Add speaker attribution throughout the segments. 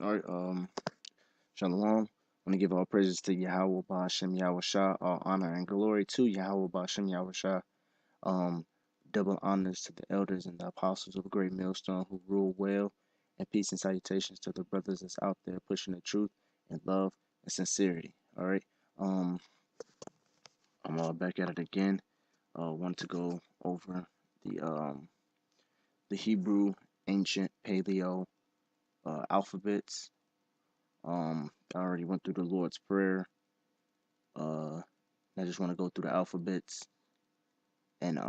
Speaker 1: All right, Shalom. I want to give all praises to Yahweh Ba'ashem Yahweh Shah, all honor and glory to Yahweh Ba'ashem Yahweh Shah. Um, Double honors to the elders and the apostles of the great millstone who rule well, and peace and salutations to the brothers that's out there pushing the truth and love and sincerity. All right, I'm all back at it again. Want to go over the Hebrew ancient paleo alphabets. I already went through the Lord's Prayer. I just want to go through the alphabets, and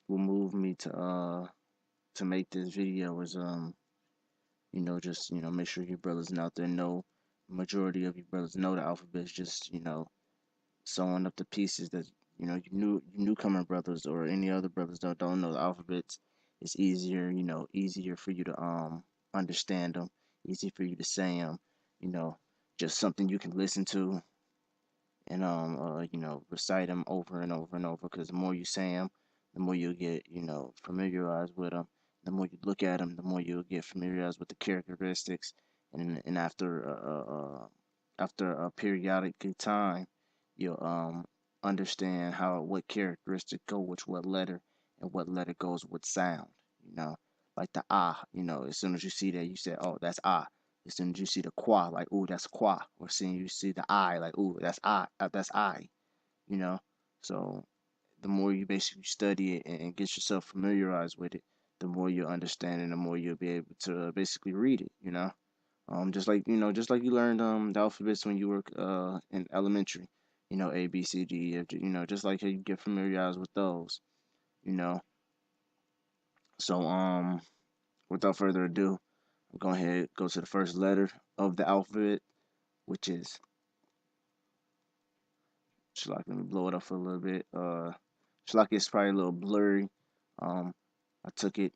Speaker 1: what moved me to make this video is just make sure your brothers out there know, majority of you brothers know the alphabets, just sewing up the pieces that you newcomer brothers or any other brothers that don't know the alphabets. It's easier, easier for you to understand them, easy for you to say them, you know just something you can listen to and recite them over and over and over. Because the more you say them, the more you get familiarized with them. The more you look at them, the more you'll get familiarized with the characteristics. And after a periodic time, you'll understand what characteristic go with what letter and what letter goes with sound. You know, like the ah. As soon as you see that, you say, "Oh, that's ah." As soon as you see the qua, like, ooh, that's qua. Or seeing you see the I, like, ooh, that's I, that's I, you know? So the more you basically study it and get yourself familiarized with it, the more you'll understand and the more you'll be able to basically read it. Just like you learned the alphabets when you were in elementary, A, B, C, D, E, F, G, just like how you get familiarized with those, you know. So without further ado, I'm going ahead go to the first letter of the alphabet, which is Shalak. Let me blow it up for a little bit. Shalak is probably a little blurry. I took it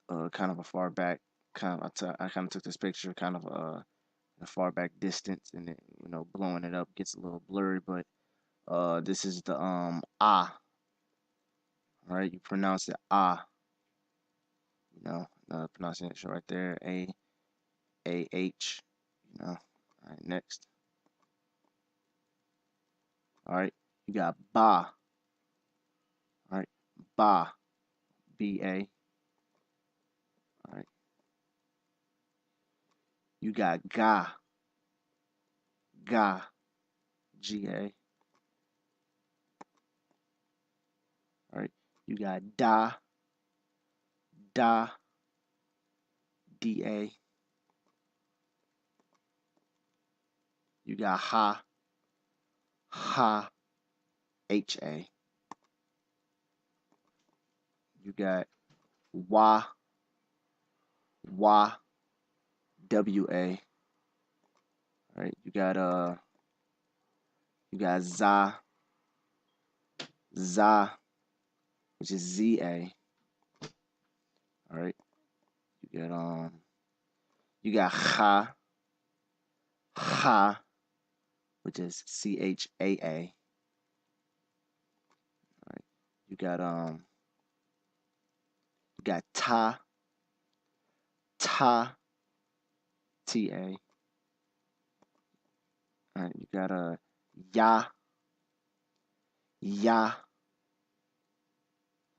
Speaker 1: kind of a far back. I kind of took this picture kind of a far back distance, and then blowing it up gets a little blurry. But this is the ah. All right, you pronounce it ah. Pronunciation right there, A H. All right, next. All right, you got ba. All right, ba, B-A. All right, you got ga, ga, G-A. All right, you got da, da, D-A. You got ha, ha, H-A. You got wa, wa, W-A. All right, you got za, za, which is Z-A. All right, you got ha, ha, which is C-H-A-A. All right, you got ta, ta, T-A. All right, you got ya, ya,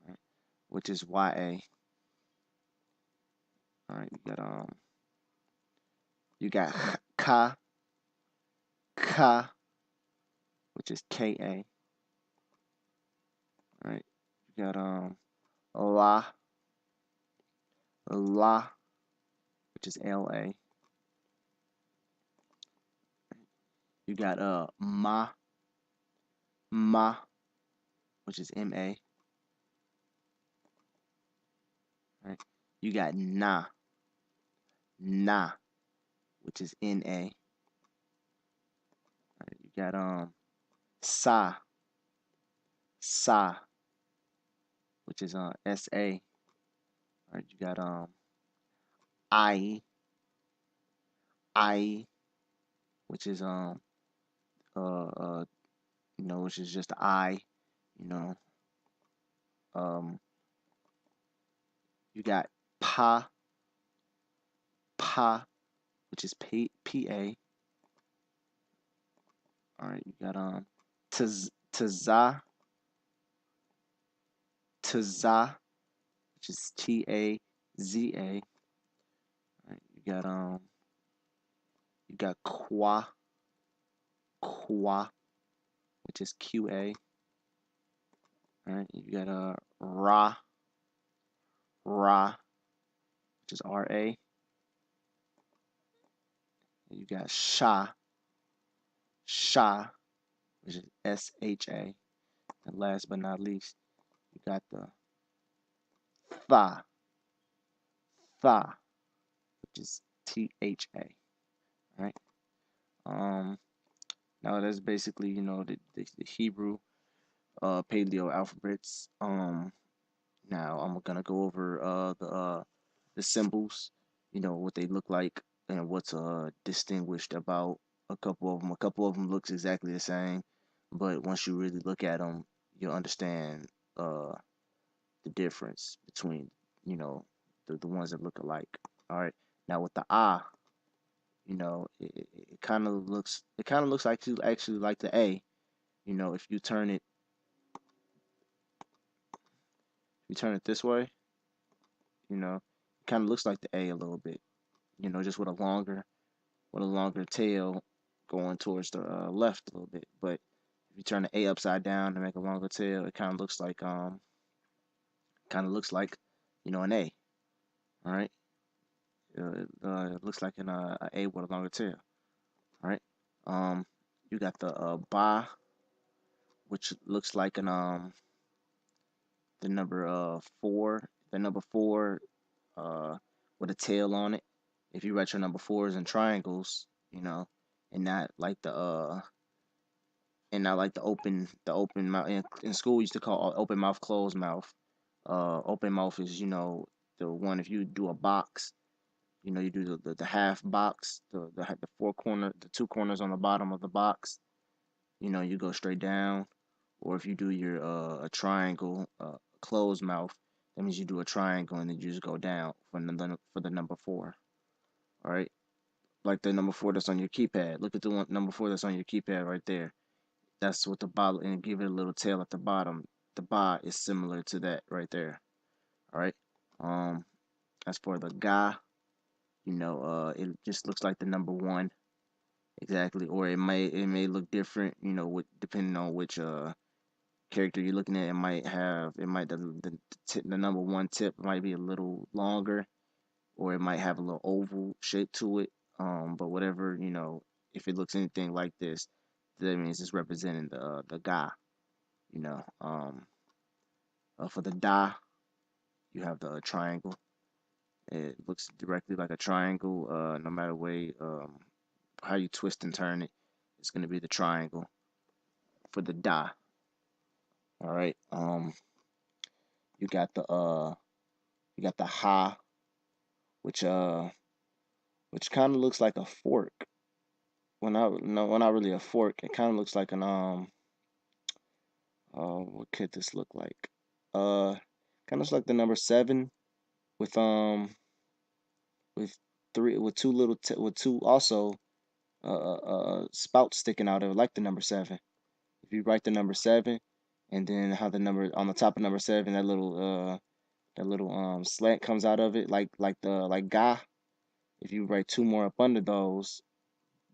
Speaker 1: right, which is Y-A. All right, you got ka, ka, which is K-A. All right, you got la, la, which is L-A. You got ma, ma, which is M-A. All right, you got na, na, which is N-A. All right, you got sa, sa, which is S-A. All right, you got I, I, which is which is just I, you know. Um, you got pa, pa, which is P-A. All right, you got taza, taza, which is T-A-Z-A. All right, you got qua, qua, which is Q-A. All right, you got ra, ra, which is R-A. You got sha, sha, which is S-H-A. And last but not least, you got the tha, tha, which is T-H-A. All right. Um, Now that's basically, the Hebrew paleo alphabets. Now I'm gonna go over the symbols, what they look like and what's distinguished about a couple of them. A couple of them looks exactly the same, but once you really look at them, you'll understand uh the difference between, you know, the ones that look alike. All right. Now with the ah, it kind of looks like actually like the A. If you turn it this way, it kind of looks like the A a little bit. Just with a longer tail going towards the left a little bit. But if you turn the A upside down and make a longer tail, it kind of looks like an A. All right, it looks like an A with a longer tail. All right, um, you got the ba, which looks like the number 4, the number 4 uh with a tail on it. If you write your number 4s in triangles, you know, and not like the open mouth. In school we used to call open mouth closed mouth. Open mouth is the one. If you do a box, you do the half box, the the 2 corners on the bottom of the box. You go straight down. Or if you do your a triangle, closed mouth, that means you do a triangle and then you just go down for the number 4. All right, like the number 4 that's on your keypad. Look at the number 4 that's on your keypad right there. That's what the bottle, and give it a little tail at the bottom. The ba is similar to that right there. All right. Um, as for the ga, it just looks like the number 1 exactly, or it may look different, depending on which character you're looking at. The number 1 tip might be a little longer, or it might have a little oval shape to it. But whatever, if it looks anything like this, that means it's representing the ga. You know, for the da, you have the triangle. It looks directly like a triangle. No matter how you twist and turn it, it's gonna be the triangle for the da. All right. You got the ha, which which kind of looks like a fork. Well, not really a fork. It kind of looks like an what could this look like? Uh, kind of looks like the number 7 with with with two with two also spouts sticking out of it, like the number 7. If you write the number 7, and then how the number on the top of number 7, that little slant comes out of it, like ga. If you write 2 more up under those,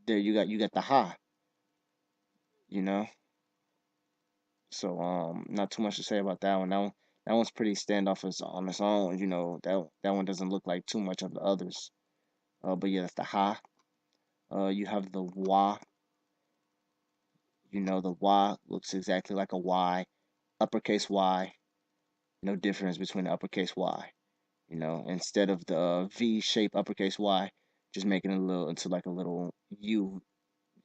Speaker 1: there you got the ha. You know. So not too much to say about that one. That one's pretty standoff on its own. That one doesn't look like too much of the others. But yeah, that's the ha. You have the wa. The wa looks exactly like a Y, uppercase Y. No difference between the uppercase Y. Instead of the V shape uppercase Y, just making it into like a little U.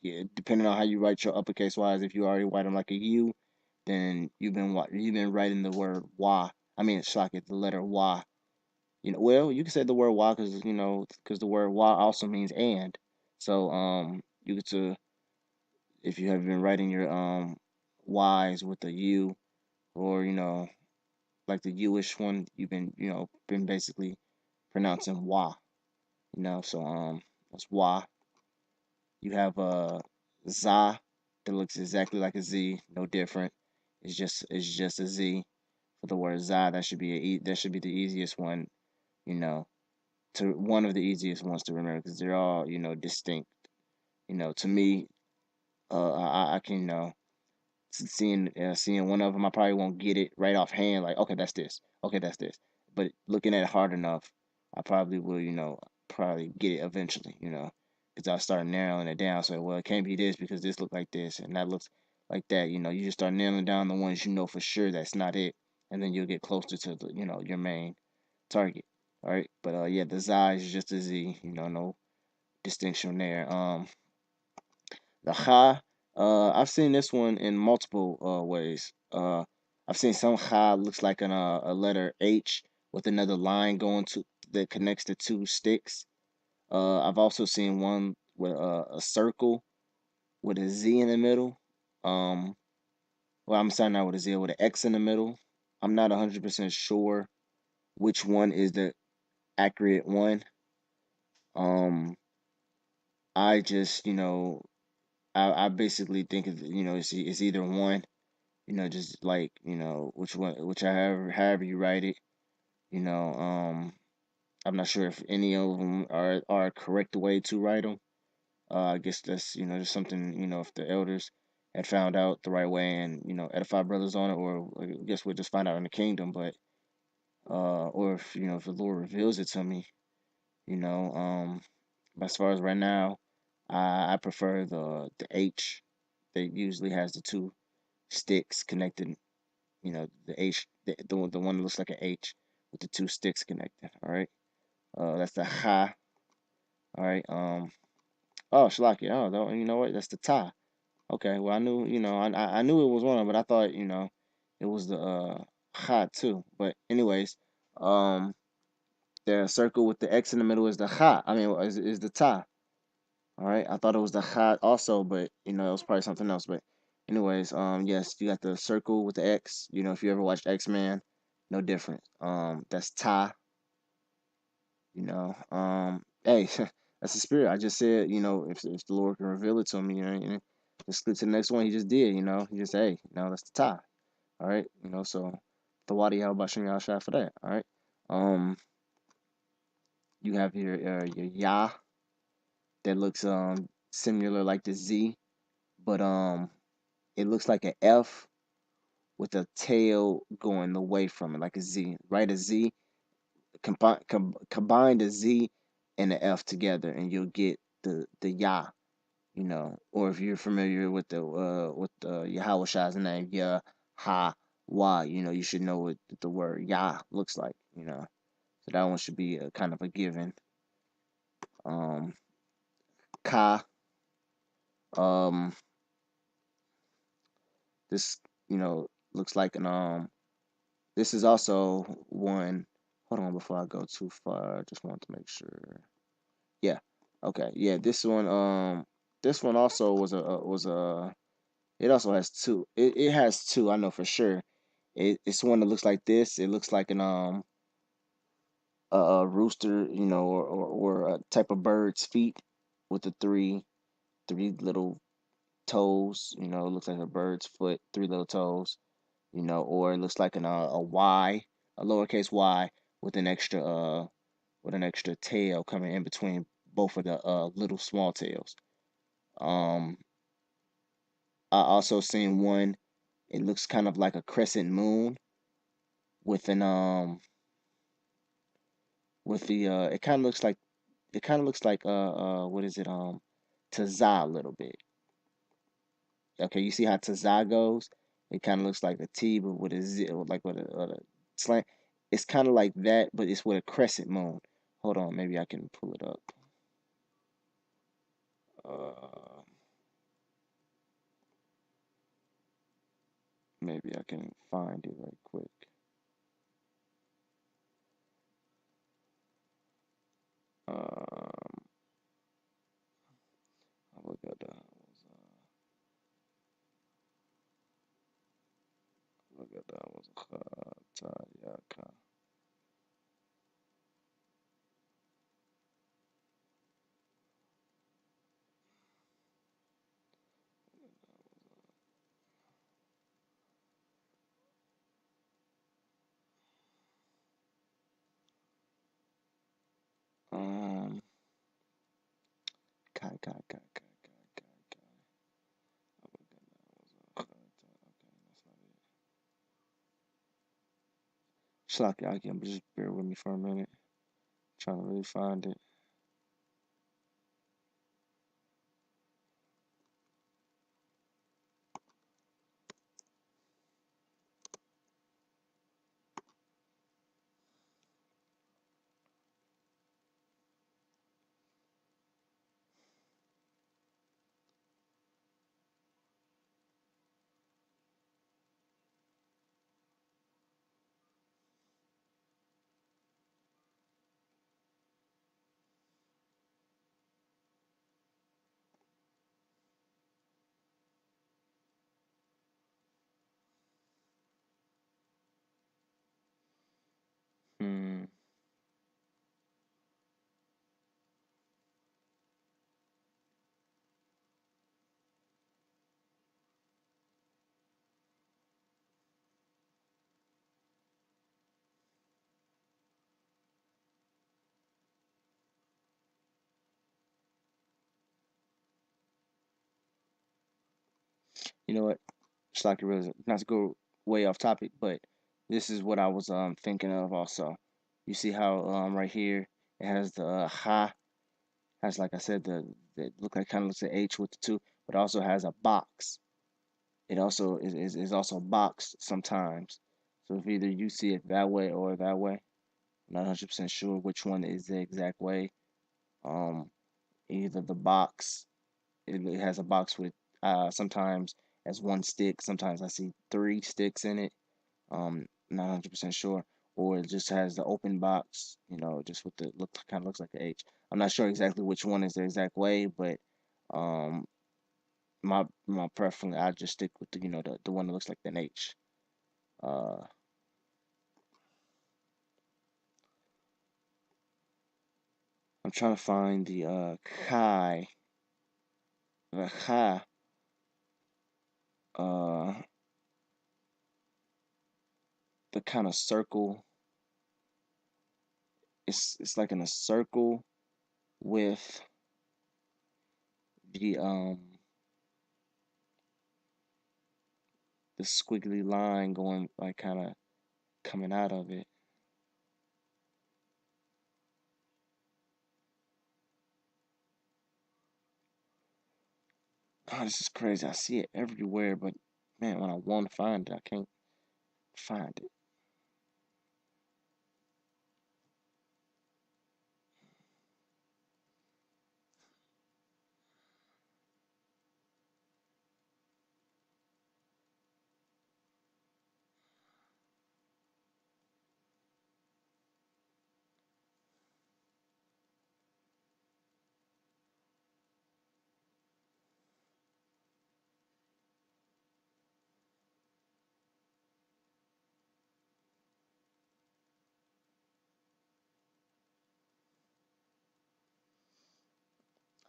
Speaker 1: Yeah, depending on how you write your uppercase Y's, if you already write them like a U, then you've been writing the word Y. I mean, shock it, the letter Y. Well, you can say the word Y because the word Y also means and. So you get to, if you have been writing your Y's with a U, or like the U-ish one, you've been basically pronouncing wa. So that's Y. You have za that looks exactly like a Z, no different. It's just a Z for the word za. That should be the easiest one, you know, to one of the easiest ones to remember because they're all distinct. To me, I can seeing one of them, I probably won't get it right off hand. Like, okay, that's this. Okay, that's this. But looking at it hard enough, I probably will, probably get it eventually. Because I'll start narrowing it down. So, well, it can't be this because this looks like this and that looks like that. You just start nailing down the ones you know for sure that's not it, and then you'll get closer to the, your main target. All right, but yeah, the Zai is just a Z. No distinction there. The ha, I've seen this one in multiple ways. I've seen some ha looks like a letter H with another line going to that connects the two sticks. I've also seen one with a circle with a Z in the middle. Um, well, I'm starting out with a Z with an X in the middle. I'm not 100% sure which one is the accurate one. Um, I just, I basically think it's either one. Just like, which one, however you write it, you know, um, I'm not sure if any of them are a correct way to write them. I guess that's, just something, if the elders had found out the right way and, edify brothers on it, or I guess we'll just find out in the kingdom, but, or if, if the Lord reveals it to me, you know, um, but as far as right now, I prefer the H that usually has the two sticks connected. The H, the one that looks like an H with the two sticks connected. All right. That's the ha. All right. Oh, Shalaki. Oh, you know what? That's the ta. Okay. Well, I knew. I knew it was one, but I thought it was the ha too. But anyways, um, the circle with the X in the middle is the ha. I mean, is the ta. All right. I thought it was the ha also, but it was probably something else. But anyways, yes, you got the circle with the X. If you ever watched X Men, no different. That's ta. Hey, that's the spirit. I just said, if the Lord can reveal it to me, just skip to the next one. He just did, he just hey, that's the tie. All right, so the wadi how about y'all shot for that. All right, um, you have your Yah that looks similar like the Z, but it looks like an F with a tail going away from it, like a Z. Write a Z, combine the Z and the F together, and you'll get the Yah. Or if you're familiar with the Yahweh Shai's name, Yah Ha Wah, you should know what the word Yah looks like. So that one should be a kind of a given. Um, Ka, um, this looks like an This is also one. Hold on, before I go too far, I just want to make sure. Yeah, okay, yeah, this one also was a. It also has two. It has two. I know for sure. It's one that looks like this. It looks like an a rooster, or a type of bird's feet with the three little toes. It looks like a bird's foot, three little toes. Or it looks like a Y, a lowercase y with an extra tail coming in between both of the little small tails. Um, I also seen one. It looks kind of like a crescent moon with an with the it kind of looks like what is it Tazah a little bit. Okay, you see how Tazah goes? It kind of looks like a T but with a Z, like with a slant. It's kind of like that, but it's with a crescent moon. Hold on, maybe I can pull it up. Uh, maybe I can find it right quick. Um, look at that. Look at that was Tayaka. Kai. Okay, that's not it. Shalaki, Akim, just bear with me for a minute. Trying to really find it. Hmm. You know what? Shalaki, really, not to go way off topic, but this is what I was thinking of also. You see how right here it has the ha, has, like I said, the look like, kind of looks like H with the two, but also has a box. It also is also boxed sometimes. So if either you see it that way or that way, I'm not 100% sure which one is the exact way. Um, Either the box, it has a box with sometimes as one stick, sometimes I see three sticks in it. Not 100% sure, or it just has the open box, just with the look, kind of looks like an H. I'm not sure exactly which one is the exact way, but um, my preference, I just stick with the one that looks like an H. Uh, I'm trying to find the Kai, the Ha, uh, the kind of circle. It's like in a circle with the the squiggly line going, like, kind of coming out of it. Oh, this is crazy. I see it everywhere, but man, when I want to find it, I can't find it.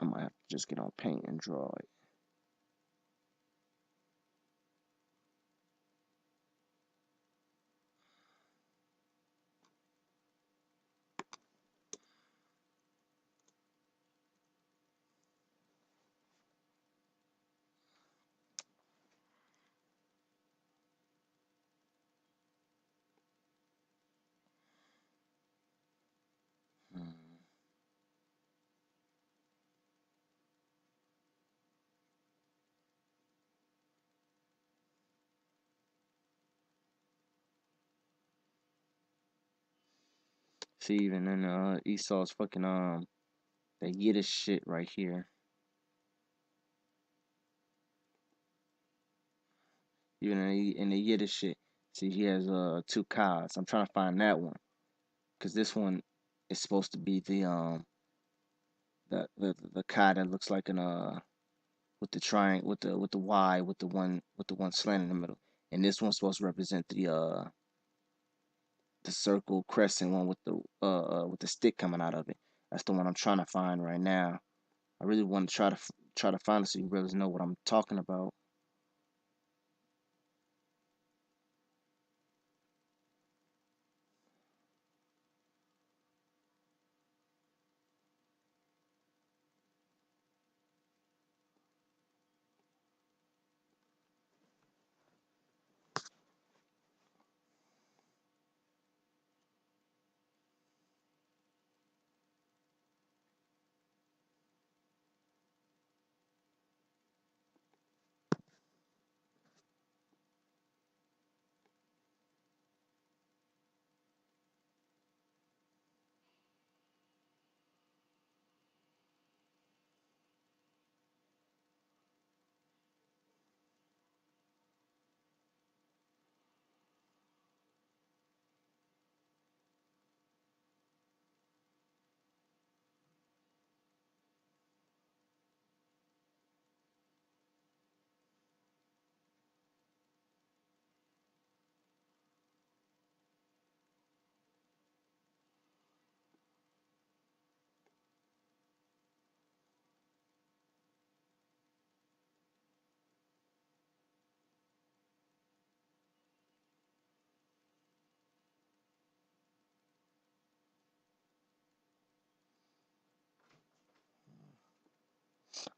Speaker 1: I might have to just get on paint and draw it. Hmm. See, even in Esau's fucking the Yiddish shit right here. Even in the Yiddish shit, see, he has two Kas. I'm trying to find that one because this one is supposed to be the Ka that looks like an with the triangle, with the Y, with the one slant in the middle, and this one's supposed to represent the circle crescent one with the stick coming out of it. That's the one I'm trying to find right now. I really want to try to find it so you really know what I'm talking about.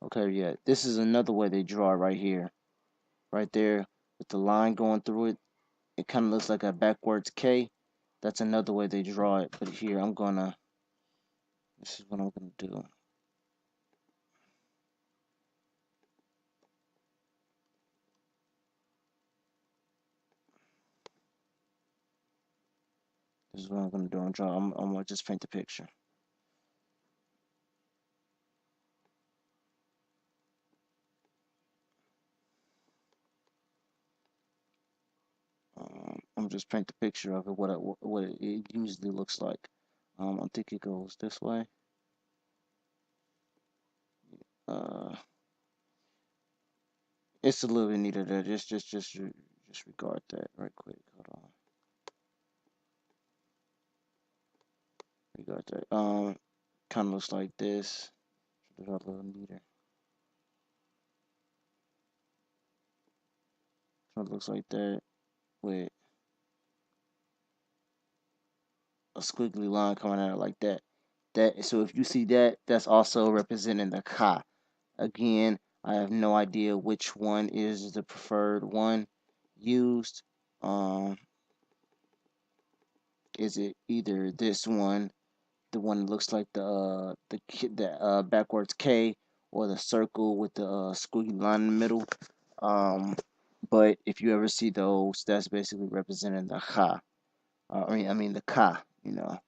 Speaker 1: Okay, yeah, this is another way they draw it right here. Right there with the line going through it. It kind of looks like a backwards K. That's another way they draw it. But here, this is what I'm gonna do. This is what I'm gonna do. I'm gonna just paint the picture. I'm just paint the picture of it, what it usually looks like. I think it goes this way. Uh, it's a little bit neater there. Just regard that right quick. Hold on. Regard that. Kind of looks like this. Should have a little neater. Kind of looks like that with a squiggly line coming out like that. So if you see that, that's also representing the ka. Again, I have no idea which one is the preferred one used. Um, is it either this one, the one that looks like the backwards K, or the circle with the squiggly line in the middle? Um, but if you ever see those, that's basically representing the ha. I mean the ka. All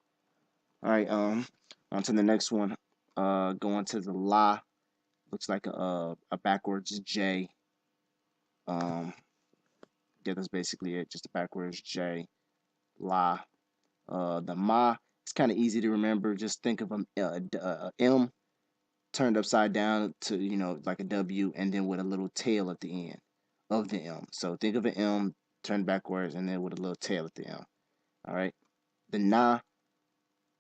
Speaker 1: right. On to the next one. Going to the la. Looks like a backwards J. Um, yeah, that's basically it. Just a backwards J. La. The ma. It's kind of easy to remember. Just think of a M turned upside down to like a W, and then with a little tail at the end of the M. So think of an M turned backwards, and then with a little tail at the M. All right. The na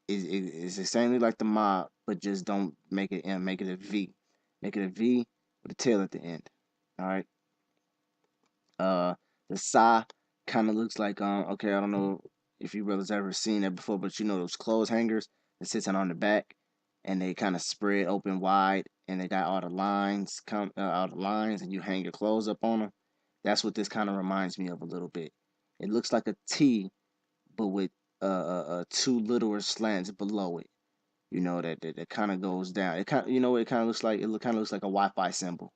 Speaker 1: is the same like the ma, but just don't make it M. Make it a V. Make it a V with a tail at the end. All right. Uh, the sa kind of looks like okay, I don't know if you brothers ever seen that before, but those clothes hangers that sits on the back, and they kind of spread open wide, and they got all the lines all the lines, and you hang your clothes up on them. That's what this kind of reminds me of a little bit. It looks like a T, but with two littler slants below it. That kind of goes down. It kind, it kind of looks like kind of looks like a Wi-Fi symbol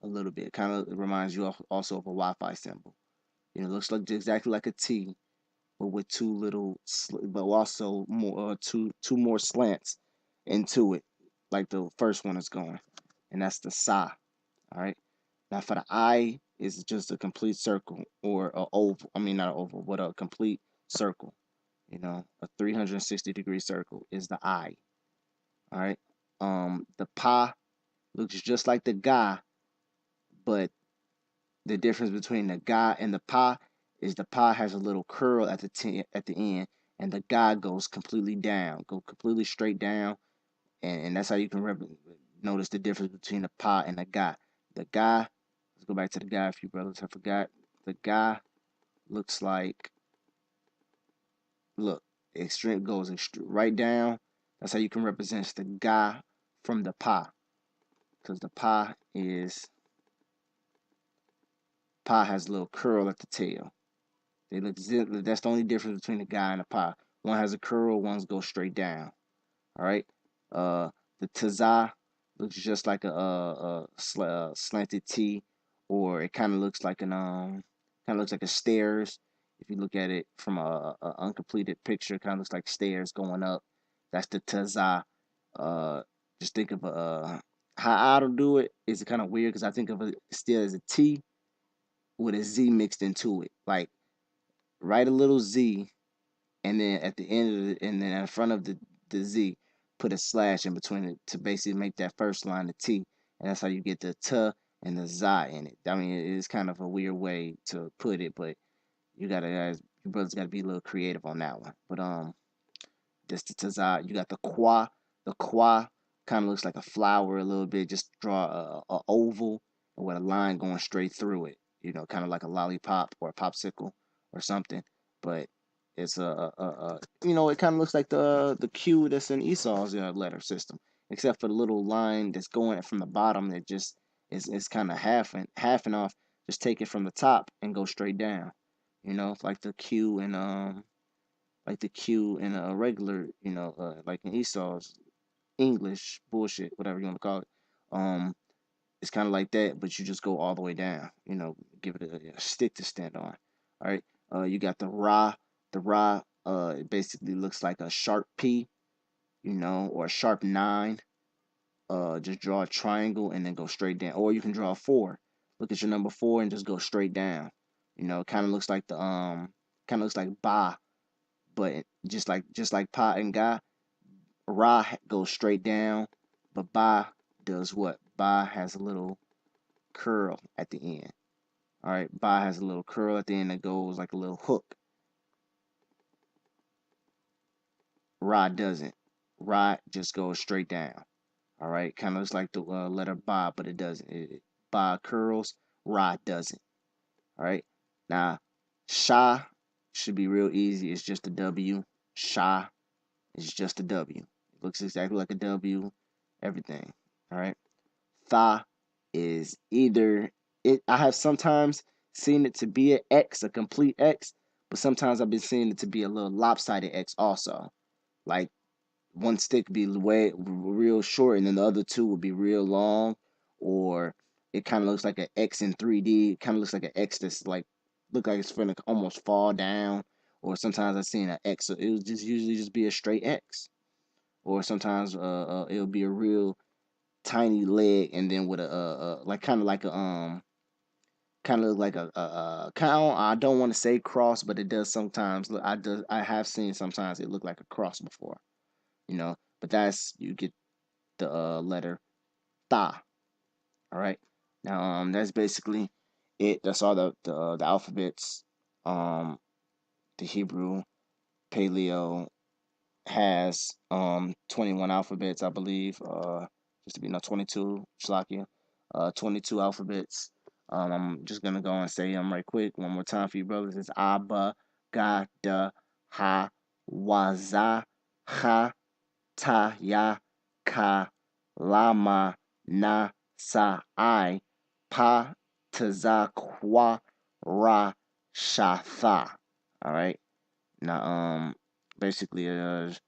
Speaker 1: a little bit. It kind of reminds you also of a Wi-Fi symbol. It looks like exactly like a T, but with but also more two more slants into it, like the first one is going, and that's the sa. All right. Now for the I is just a complete circle or a oval. I mean not an oval, but a complete circle. A 360-degree circle is the I. All right. The pa looks just like the ga, but the difference between the ga and the pa is the pa has a little curl at the end, and the ga goes completely down, go completely straight down, and that's how you can notice the difference between the pa and the ga. The ga, let's go back to the ga. A few brothers I forgot. The ga looks like, look, extreme goes right down. That's how you can represent the ga from the pa, because the pa has a little curl at the tail. They look that's the only difference between the guy and the pie. One has a curl, one's go straight down. All right. Uh, the taza looks just like a slanted T, or it kind of looks like a stairs. If you look at it from a uncompleted picture, it kind of looks like stairs going up. That's the taza. Uh, just think of how I don't do it is kind of weird because I think of it still as a T with a Z mixed into it. Like write a little Z, and then at the end of and then in front of the Z, put a slash in between it to basically make that first line the T, and that's how you get the T and the za in it. I mean, it is kind of a weird way to put it, but your brothers gotta be a little creative on that one. But that's the taza. You got the qua. The qua kind of looks like a flower a little bit. Just draw a oval with a line going straight through it. Kind of like a lollipop or a popsicle or something. But it's it kind of looks like the Q that's in Esau's letter system. except for the little line that's going from the bottom that just is kind of half and off. Just take it from the top and go straight down. Like the Q and a regular, like in Esau's English bullshit, whatever you want to call it. Um, it's kind of like that, but you just go all the way down. Give it a stick to stand on. All right. You got the Ra. The Ra. It basically looks like a sharp P, or a sharp nine. Just draw a triangle and then go straight down, or you can draw a four. Look at your number four and just go straight down. It kind of looks like Ba, but just like Pa and Ga, Ra goes straight down, but Ba does what? Ba has a little curl at the end. All right, Ba has a little curl at the end that goes like a little hook. Ra doesn't. Ra just goes straight down. All right, kind of looks like the letter Ba, but it doesn't. Ba curls, Ra doesn't. All right, now Sha should be real easy. It's just a W. Sha is just a W. It looks exactly like a W. Everything. All right. Tha is either it. I have sometimes seen it to be an X, a complete X, but sometimes I've been seeing it to be a little lopsided X also. Like one stick be way real short, and then the other two would be real long, or it kind of looks like an X in 3D. It kind of looks like an X that's like look like it's gonna almost fall down. Or sometimes I've seen an X, so it would just usually just be a straight X. Or sometimes it'll be a real tiny leg, and then with a like kind of like a kind of, I don't want to say cross, but it does sometimes look. I have seen sometimes it look like a cross before, but that's you get the letter Tha. All right. Now that's basically it. That's all the alphabets. Um, the Hebrew Paleo has 21 alphabets, I believe. Just to be 22, Shlakia. 22 alphabets. I'm just gonna go and say them right quick one more time for you brothers. It's Abba, Ga, Da, Ha, Waza, Ha, Ta, Ya, Ka, Lama, Na, Sa, I, Pa, Taza, Kwa, Ra, Shatha. All right. Now, basically, the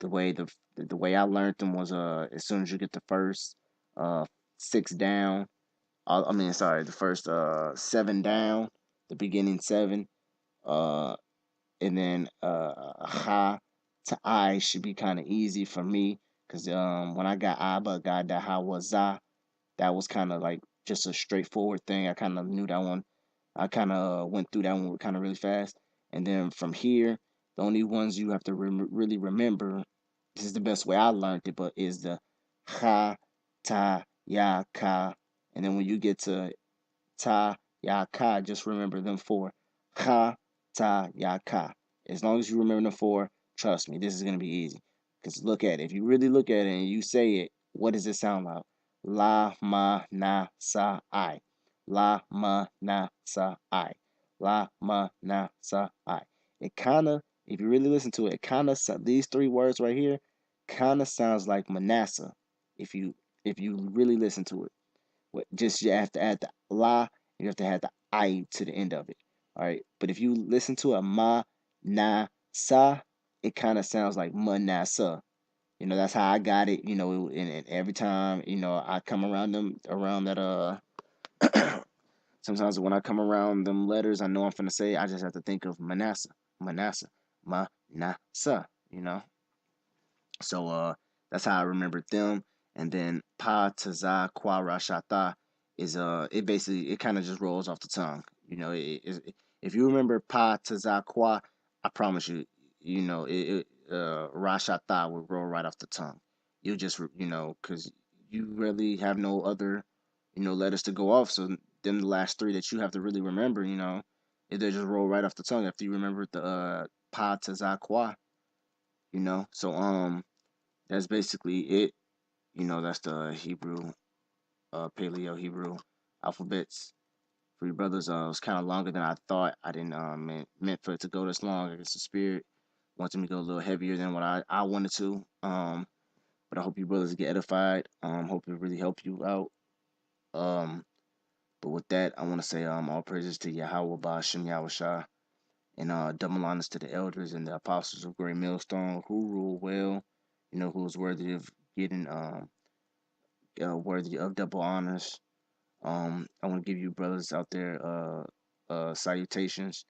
Speaker 1: way the way I learned them was as soon as you get the first uh six down, I mean sorry, the first seven down, the beginning seven, uh, and then ha to I should be kind of easy for me because when I got Abba, got that ha was that was kind of like just a straightforward thing. I kind of knew that one. I kind of went through that one kind of really fast. And then from here, the only ones you have to really remember, this is the best way I learned it, but is the ha, ta, ya, ka. And then when you get to ta, ya, ka, just remember them four. Ha, ta, ya, ka. As long as you remember the four, trust me, this is going to be easy. Because look at it. If you really look at it and you say it, what does it sound like? La, ma, na, sa, I. La, ma, na, sa, I. La, ma, na, sa, I. It kind of, if you really listen to it, it kind of, these three words right here, kind of sounds like Manasseh. If you if you really listen to it. Just you have to add the la, you have to add the I to the end of it. All right. But if you listen to a ma na sa, it kind of sounds like Manasseh. That's how I got it. And every time I come around that sometimes when I come around them letters, I know I'm finna say. I just have to think of Manasseh, Manasseh, Manasseh. You know. So that's how I remembered them. And then Pa Taza Kwa Rashata is it basically it kind of just rolls off the tongue. If you remember Pa Taza Kwa, I promise you, Rashata will roll right off the tongue. You just because you really have no other letters to go off. So then the last three that you have to really remember, they just roll right off the tongue after you remember the Pa Taza Kwa. So that's basically it. That's the Hebrew, Paleo Hebrew alphabets. For you brothers, it was kind of longer than I thought. I didn't meant for it to go this long. I guess the spirit wanted me to go a little heavier than what I wanted to. But I hope you brothers get edified. Hope it really help you out. Um, but with that, I want to say all praises to Yahweh Ba'ashem Yahushua, and double honors to the elders and the apostles of Great Millstone who rule well, who is worthy of getting worthy of double honors. I want to give you brothers out there salutations.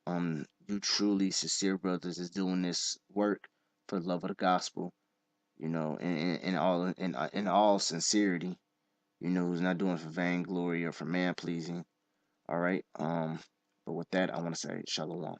Speaker 1: You truly sincere brothers is doing this work for the love of the gospel, in all sincerity. Who's not doing it for vainglory or for man pleasing. All right. But with that, I want to say shalom.